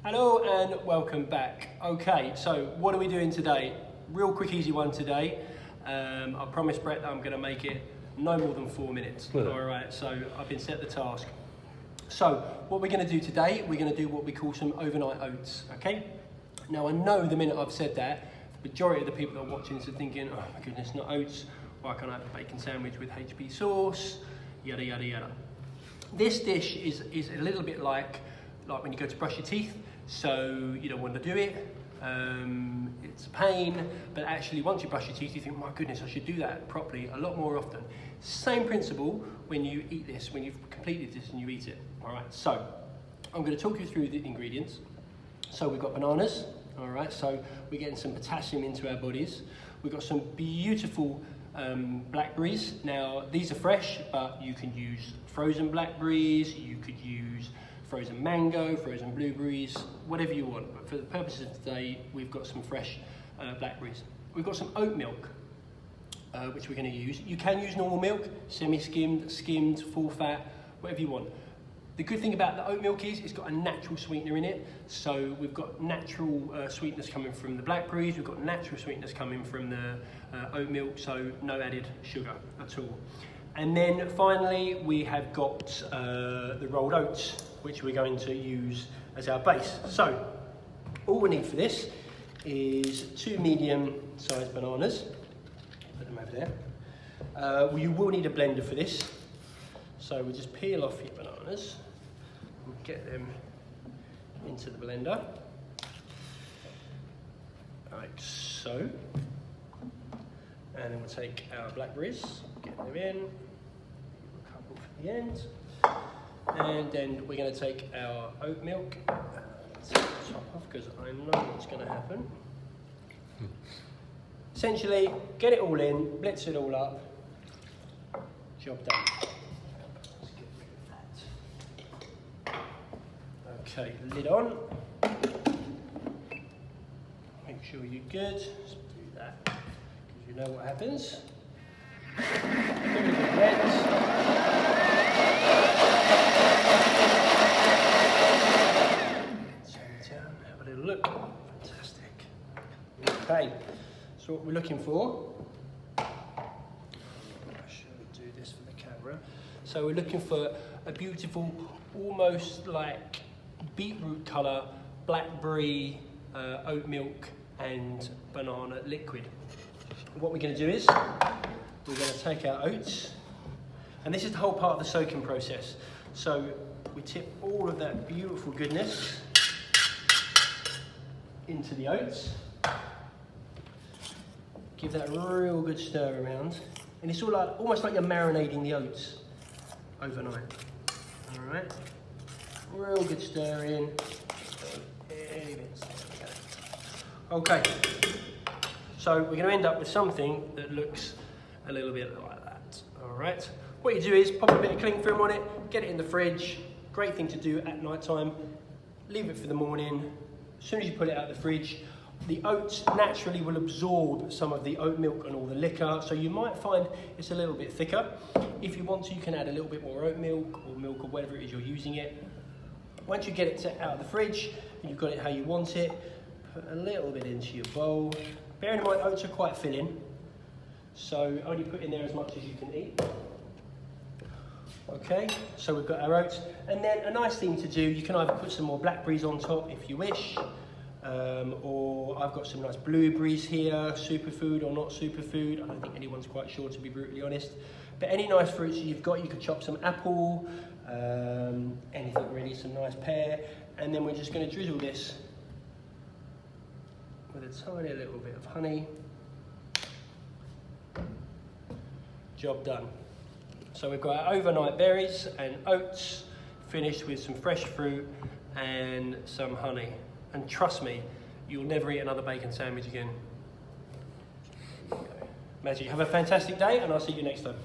Hello and welcome back. Okay, so what are we doing today? Real quick, easy one today. I promised Brett that I'm going to make it no more than 4 minutes. Yeah. All right, so I've been set the task. So what we're going to do today, we're going to do what we call some overnight oats, okay? Now I know the minute I've said that, the majority of the people that are watching this are thinking, oh my goodness, not oats. Why can't I have a bacon sandwich with HB sauce? Yada, yada, yada. This dish is a little bit like when you go to brush your teeth. So you don't want to do it, it's a pain, but actually once you brush your teeth you think, my goodness, I should do that properly a lot more often. Same principle when you eat this, when you've completed this and you eat it. All right, so I'm going to talk you through the ingredients. So we've got bananas, all right, so we're getting some potassium into our bodies. We've got some beautiful blackberries. Now these are fresh, but you can use frozen blackberries, you could use frozen mango, frozen blueberries, whatever you want. But for the purposes of today, we've got some fresh blackberries. We've got some oat milk, which we're going to use. You can use normal milk, semi-skimmed, skimmed, full fat, whatever you want. The good thing about the oat milk is it's got a natural sweetener in it. So we've got natural sweetness coming from the blackberries, we've got natural sweetness coming from the oat milk, so no added sugar at all. And then finally, we have got the rolled oats, which we're going to use as our base. So all we need for this is 2 medium-sized bananas. Put them over there. You will need a blender for this. So we just peel off your bananas and get them into the blender, like so. And then we'll take our blackberries, get them in, a couple for the end. And then we're going to take our oat milk, let's take the top off because I know what's going to happen. Essentially, get it all in, blitz it all up, job done. Let's get rid of that. Okay, lid on. Make sure you're good. Let's do that because you know what happens. Give it a good rinse. Have a little look. Fantastic. Okay, so what we're looking for, I should do this for the camera. So we're looking for a beautiful, almost like beetroot colour, blackberry, oat milk and banana liquid. What we're going to do is, we're going to take our oats, and this is the whole part of the soaking process. So we tip all of that beautiful goodness into the oats. Give that a real good stir around. And it's all like, almost like you're marinating the oats overnight. All right, real good stir in. Okay, so we're gonna end up with something that looks a little bit like that. All right, what you do is pop a bit of cling film on it, get it in the fridge. Great thing to do at night time. Leave it for the morning. As soon as you put it out of the fridge, the oats naturally will absorb some of the oat milk and all the liquor, so you might find it's a little bit thicker. If you want to, you can add a little bit more oat milk or whatever it is you're using it. Once you get it out of the fridge and you've got it how you want it, put a little bit into your bowl. Bearing in mind, oats are quite filling, so only put in there as much as you can eat. Okay, so we've got our oats, and then a nice thing to do, you can either put some more blackberries on top if you wish, or I've got some nice blueberries here, superfood or not superfood. I don't think anyone's quite sure, to be brutally honest. But any nice fruits you've got, you could chop some apple, anything really, some nice pear, and then we're just going to drizzle this with a tiny little bit of honey. Job done. So we've got our overnight berries and oats, finished with some fresh fruit and some honey. And trust me, you'll never eat another bacon sandwich again. Magic. Have a fantastic day, and I'll see you next time.